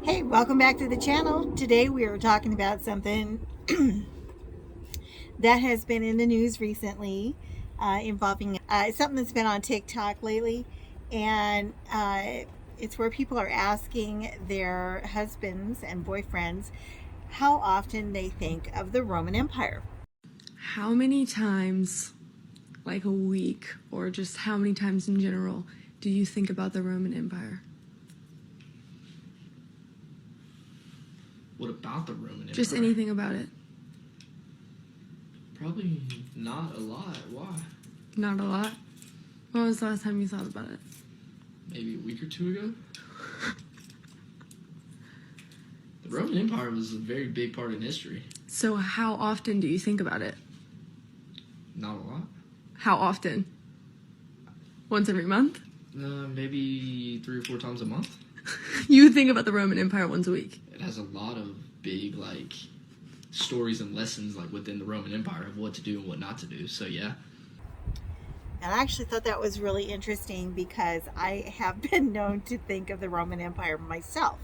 Hey, welcome back to the channel. Today we are talking about something that has been in the news recently, involving something that's been on TikTok lately, and it's where people are asking their husbands and boyfriends how often they think of the Roman Empire. How many times, like a week, or just how many times in general, do you think about the Roman Empire? What about the Roman Empire? Just anything about it. Probably not a lot. Why? Not a lot? When was the last time you thought about it? Maybe a week or two ago? The Roman Empire was a very big part in history. So how often do you think about it? Not a lot. How often? Once every month? Maybe 3 or 4 times a month. You think about the Roman Empire once a week. It has a lot of big, stories and lessons, within the Roman Empire of what to do and what not to do. So, yeah. And I actually thought that was really interesting because I have been known to think of the Roman Empire myself.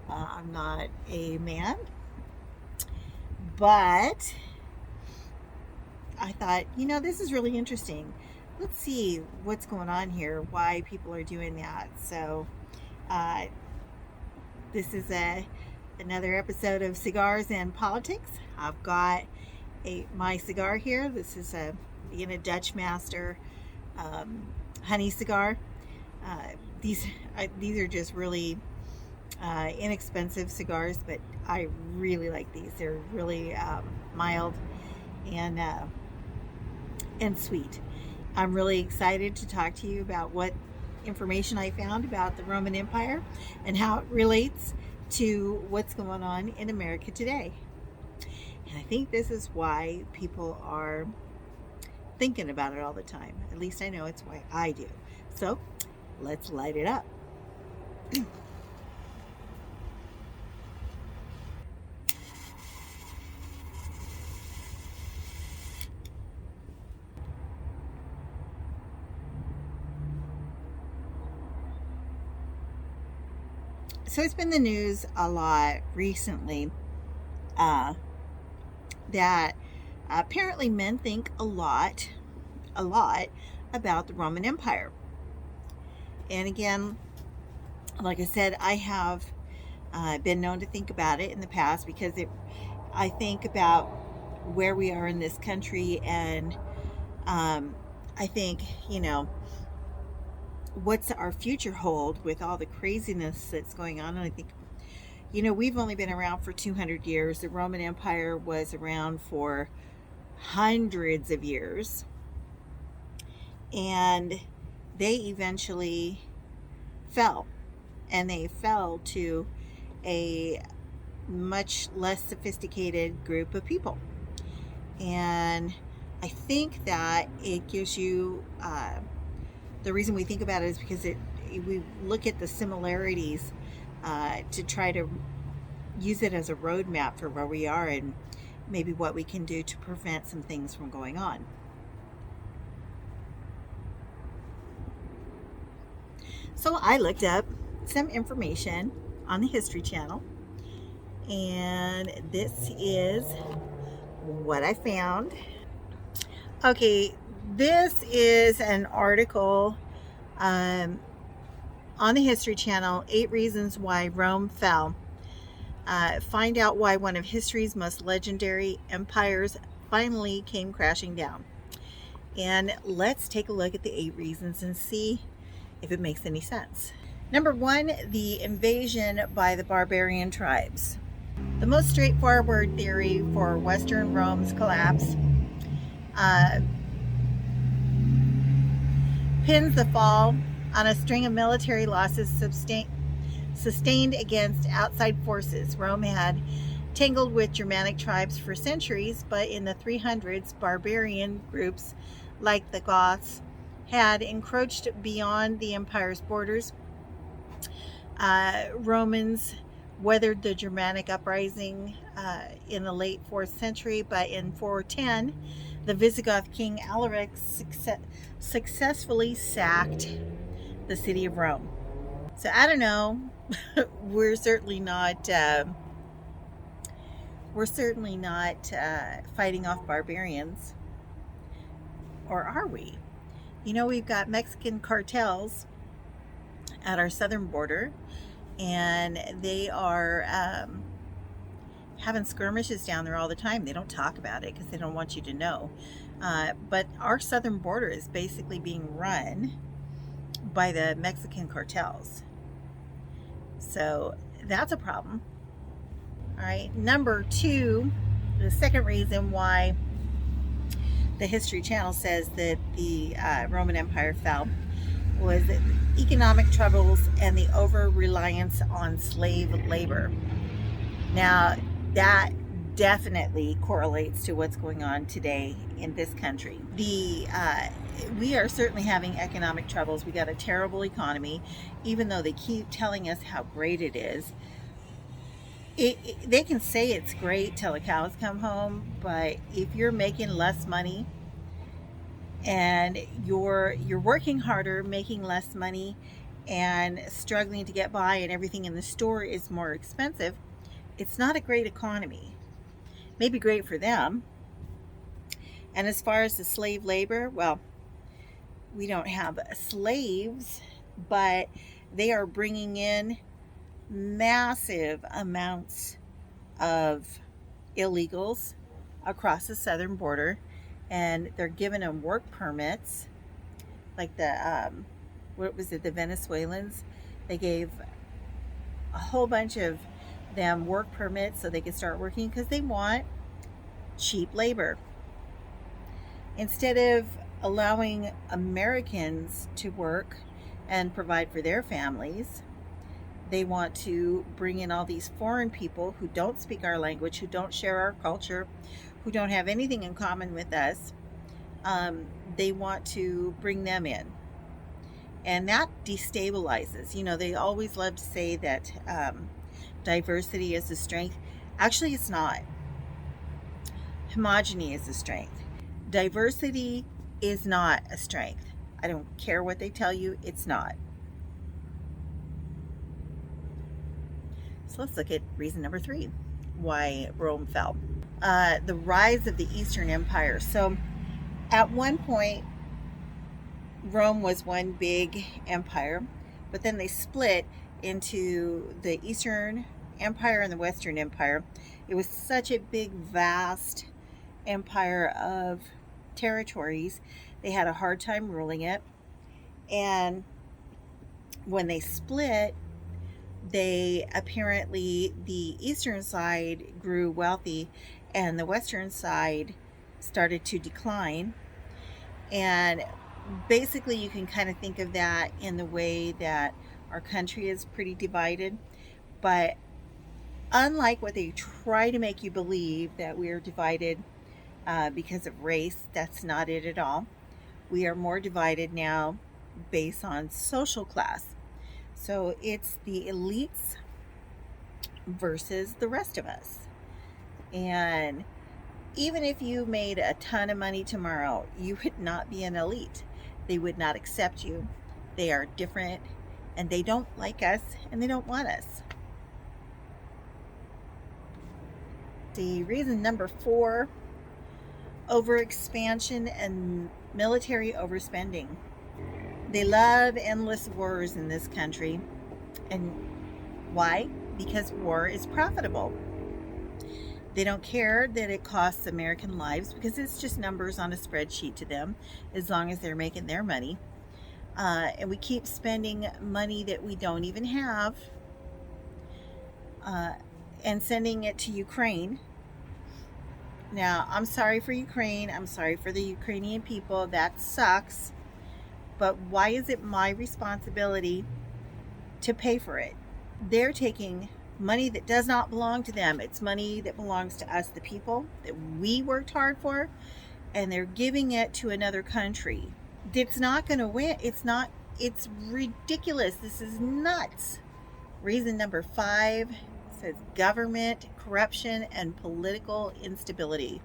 I'm not a man, but I thought, this is really interesting. Let's see what's going on here, why people are doing that. So this is another episode of Cigars and Politics. I've got my cigar here. This is a Dutch Master honey cigar. These are just really inexpensive cigars, but I really like these. They're really mild and sweet. I'm really excited to talk to you about what information I found about the Roman Empire and how it relates to what's going on in America today. And I think this is why people are thinking about it all the time. At least I know it's why I do. So let's light it up. So it's been the news a lot recently that apparently men think a lot about the Roman Empire. And again, like I said, I have been known to think about it in the past because I think about where we are in this country, and I think, what's our future hold with all the craziness that's going on. And I think, we've only been around for 200 years. The Roman Empire was around for hundreds of years, and they eventually fell, and they fell to a much less sophisticated group of people. And I think that it gives you the reason we think about it is because we look at the similarities to try to use it as a roadmap for where we are and maybe what we can do to prevent some things from going on. So I looked up some information on the History Channel, and this is what I found. Okay, this is an article on the History Channel, 8 Reasons Why Rome Fell. Find out why one of history's most legendary empires finally came crashing down. And let's take a look at the 8 reasons and see if it makes any sense. Number 1, the invasion by the barbarian tribes. The most straightforward theory for Western Rome's collapse pins the fall on a string of military losses sustained against outside forces. Rome had tangled with Germanic tribes for centuries, but in the 300s, barbarian groups like the Goths had encroached beyond the empire's borders. Romans weathered the Germanic uprising in the late 4th century, but in 410, the Visigoth king Alaric successfully sacked the city of Rome. So I don't know. we're certainly not. Fighting off barbarians, or are we? We've got Mexican cartels at our southern border, and they are having skirmishes down there all the time. They don't talk about it because they don't want you to know. But our southern border is basically being run by the Mexican cartels. So that's a problem. All right. Number two, the second reason why the History Channel says that the Roman Empire fell was economic troubles and the over-reliance on slave labor. Now, that definitely correlates to what's going on today in this country. We are certainly having economic troubles. We got a terrible economy, even though they keep telling us how great it is. They can say it's great till the cows come home, but if you're making less money and you're working harder, making less money, and struggling to get by, and everything in the store is more expensive, it's not a great economy. Maybe great for them. And as far as the slave labor, well, we don't have slaves, but they are bringing in massive amounts of illegals across the southern border, and they're giving them work permits, like the the Venezuelans. They gave a whole bunch of them work permits so they could start working because they want cheap labor. Instead of allowing Americans to work and provide for their families, they want to bring in all these foreign people who don't speak our language, who don't share our culture, who don't have anything in common with us. They want to bring them in. And that destabilizes. They always love to say that diversity is a strength. Actually, it's not. Homogeny is a strength. Diversity is not a strength. I don't care what they tell you, it's not. So let's look at reason number 3, why Rome fell. The rise of the Eastern Empire. So at one point, Rome was one big empire, but then they split into the Eastern Empire and the Western Empire. It was such a big, vast empire of territories. They had a hard time ruling it. And when they split, the eastern side grew wealthy and the western side started to decline. And basically you can kind of think of that in the way that our country is pretty divided. But unlike what they try to make you believe, that we are divided because of race, that's not it at all. We are more divided now based on social class. So it's the elites versus the rest of us. And even if you made a ton of money tomorrow, you would not be an elite. They would not accept you. They are different, and they don't like us, and they don't want us. The reason number 4, overexpansion and military overspending. They love endless wars in this country. And why? Because war is profitable. They don't care that it costs American lives because it's just numbers on a spreadsheet to them, as long as they're making their money. And we keep spending money that we don't even have and sending it to Ukraine. Now, I'm sorry for Ukraine. I'm sorry for the Ukrainian people. That sucks. But why is it my responsibility to pay for it? They're taking money that does not belong to them. It's money that belongs to us, the people, that we worked hard for, and they're giving it to another country. It's not going to win. It's ridiculous. This is nuts. Reason number 5 says government corruption and political instability.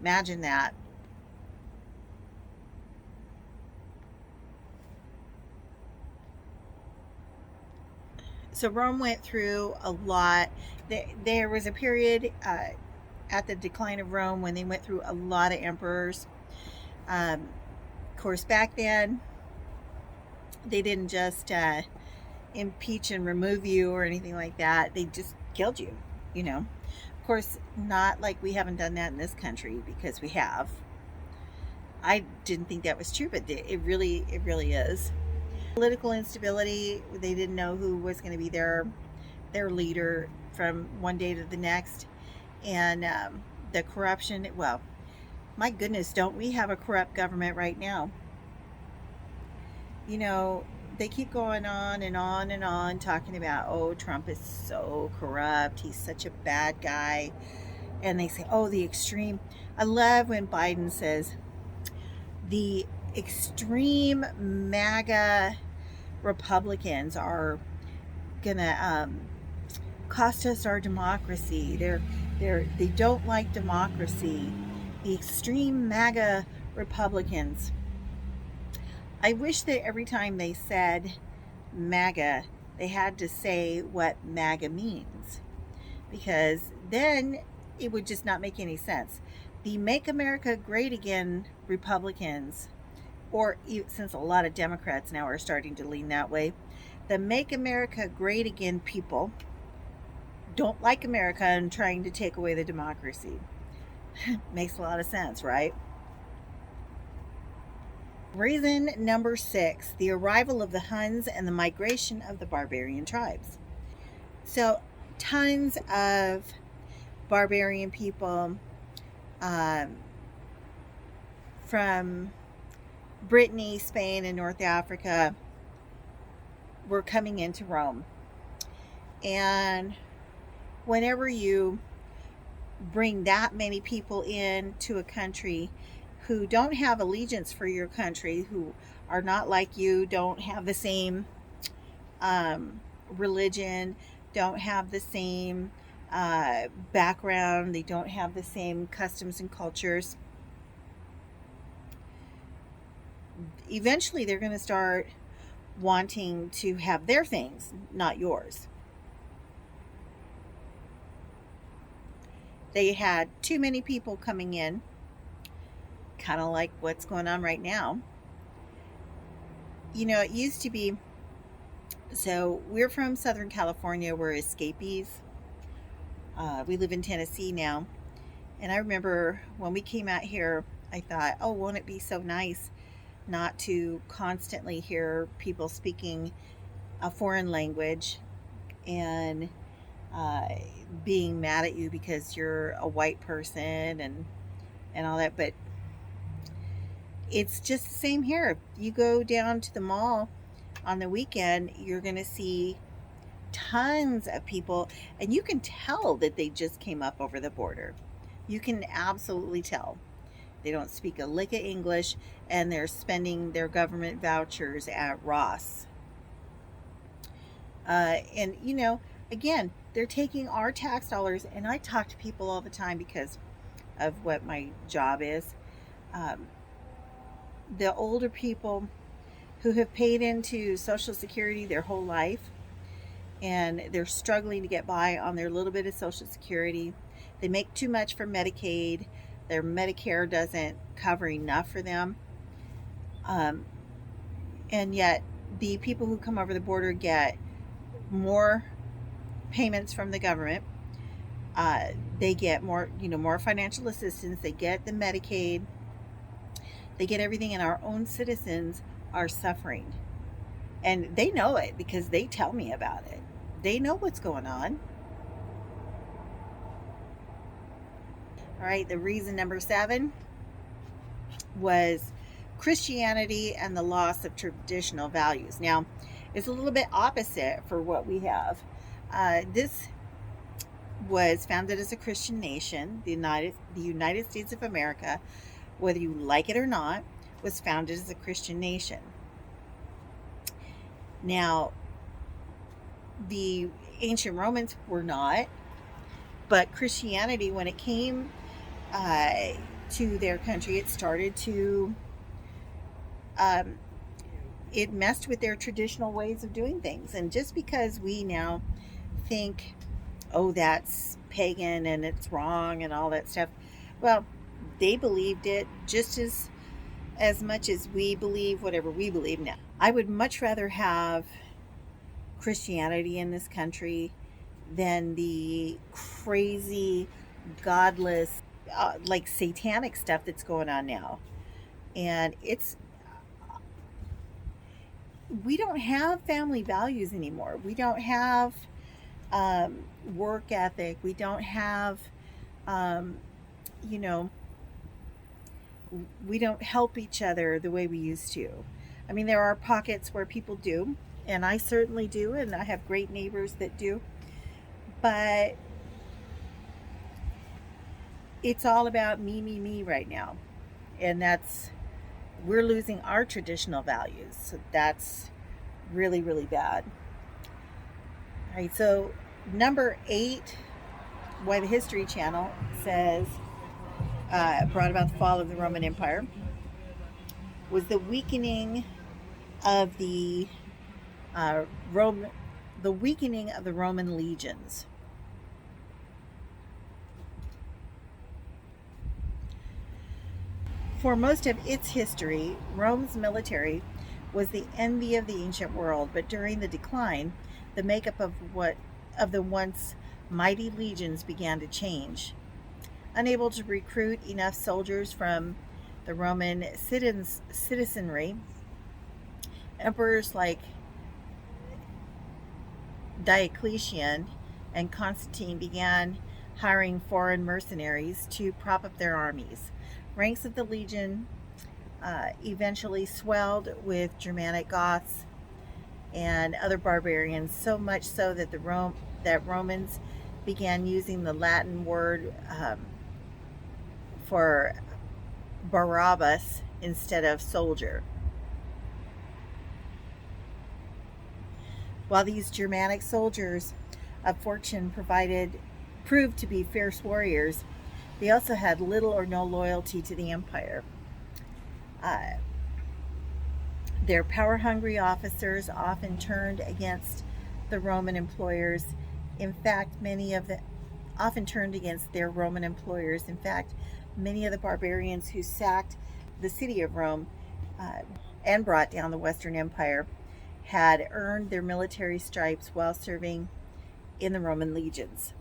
Imagine that. So Rome went through a lot. There was a period at the decline of Rome when they went through a lot of emperors. Of course, back then, they didn't just impeach and remove you or anything like that. They just killed you, you know. Of course, not like we haven't done that in this country, because we have. I didn't think that was true, but it really is. Political instability. They didn't know who was going to be their leader from one day to the next, and the corruption. Well, my goodness, don't we have a corrupt government right now? You know, they keep going on and on and on talking about, oh, Trump is so corrupt. He's such a bad guy. And they say, oh, the extreme. I love when Biden says the extreme MAGA Republicans are gonna cost us our democracy. They don't like democracy. The extreme MAGA Republicans. I wish that every time they said MAGA, they had to say what MAGA means, because then it would just not make any sense. The Make America Great Again Republicans, or since a lot of Democrats now are starting to lean that way, the Make America Great Again people don't like America and trying to take away the democracy. Makes a lot of sense, right? Reason number 6, the arrival of the Huns and the migration of the barbarian tribes. So, tons of barbarian people from Brittany, Spain, and North Africa were coming into Rome. And whenever you bring that many people into a country who don't have allegiance for your country, who are not like you, don't have the same religion, don't have the same background, they don't have the same customs and cultures, eventually they're going to start wanting to have their things, not yours. They had too many people coming in, kind of like what's going on right now. You know, it used to be, so we're from Southern California, we're escapees. We live in Tennessee now. And I remember when we came out here, I thought, oh, won't it be so nice not to constantly hear people speaking a foreign language and being mad at you because you're a white person and all that. But it's just the same here. If you go down to the mall on the weekend, you're going to see tons of people, and you can tell that they just came up over the border. You can absolutely tell. They don't speak a lick of English, and they're spending their government vouchers at Ross. And, you know, again, they're taking our tax dollars, and I talk to people all the time because of what my job is. The older people who have paid into Social Security their whole life, and they're struggling to get by on their little bit of Social Security. They make too much for Medicaid. Their Medicare doesn't cover enough for them. And yet the people who come over the border get more payments from the government. They get more, more financial assistance. They get the Medicaid. They get everything, and our own citizens are suffering. And they know it because they tell me about it. They know what's going on. All right, the reason number 7 was Christianity and the loss of traditional values. Now, it's a little bit opposite for what we have. This was founded as a Christian nation. The United States of America, whether you like it or not, was founded as a Christian nation. Now, the ancient Romans were not, but Christianity, when it came to their country, it started to it messed with their traditional ways of doing things. And just because we now think, oh, that's pagan and it's wrong and all that stuff, well, they believed it just as much as we believe whatever we believe now. I would much rather have Christianity in this country than the crazy, godless, like satanic stuff that's going on now. And we don't have family values anymore. We don't have work ethic. We don't have, you know, we don't help each other the way we used to. I mean, there are pockets where people do, and I certainly do, and I have great neighbors that do. But it's all about me, me, me right now. And we're losing our traditional values. So that's really, really bad. All right, so number 8, why the History Channel says brought about the fall of the Roman Empire, was the weakening of the weakening of the Roman legions. For most of its history, Rome's military was the envy of the ancient world, but during the decline, the makeup of the once mighty legions began to change. Unable to recruit enough soldiers from the Roman citizenry, emperors like Diocletian and Constantine began hiring foreign mercenaries to prop up their armies. Ranks of the legion eventually swelled with Germanic Goths and other barbarians, so much so that Romans began using the Latin word for Barabbas instead of soldier. While these Germanic soldiers of fortune proved to be fierce warriors, they also had little or no loyalty to the empire. Their power-hungry officers often turned against the Roman employers. In fact, often turned against their Roman employers. In fact, many of the barbarians who sacked the city of Rome and brought down the Western Empire had earned their military stripes while serving in the Roman legions.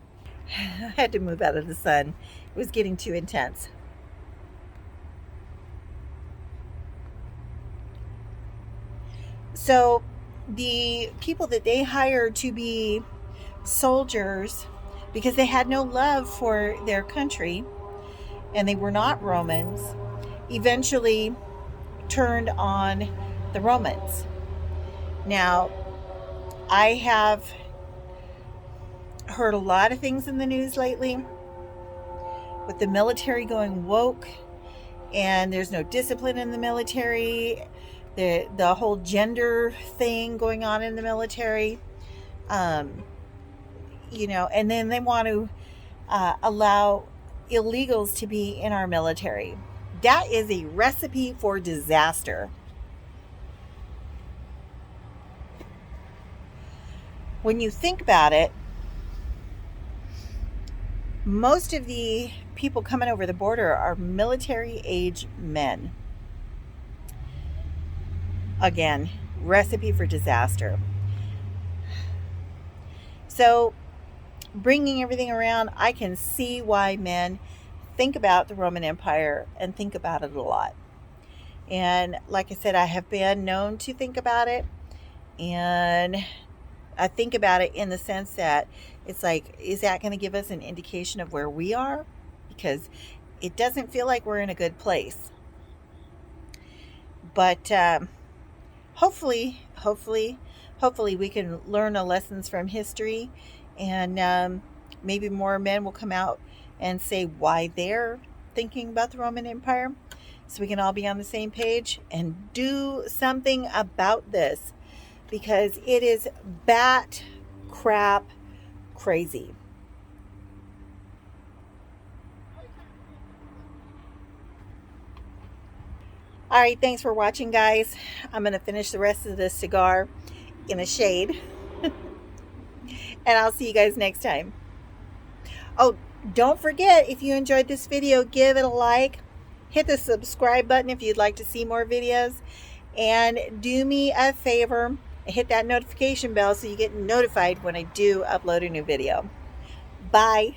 I had to move out of the sun. It was getting too intense. So the people that they hired to be soldiers, because they had no love for their country and they were not Romans, eventually turned on the Romans. Now, I have heard a lot of things in the news lately with the military going woke, and there's no discipline in the military, the whole gender thing going on in the military, and then they want to allow illegals to be in our military. That is a recipe for disaster. When you think about it, most of the people coming over the border are military age men. Again, recipe for disaster. So, bringing everything around, I can see why men think about the Roman Empire and think about it a lot. And like I said, I have been known to think about it, and I think about it in the sense that it's like, is that going to give us an indication of where we are? Because it doesn't feel like we're in a good place. But hopefully we can learn the lessons from history, and maybe more men will come out and say why they're thinking about the Roman Empire, so we can all be on the same page and do something about this, because it is bat crap crazy. All right, thanks for watching, guys. I'm going to finish the rest of this cigar in the shade. And I'll see you guys next time. Oh, don't forget, if you enjoyed this video, give it a like. Hit the subscribe button if you'd like to see more videos. And do me a favor, hit that notification bell so you get notified when I do upload a new video. Bye.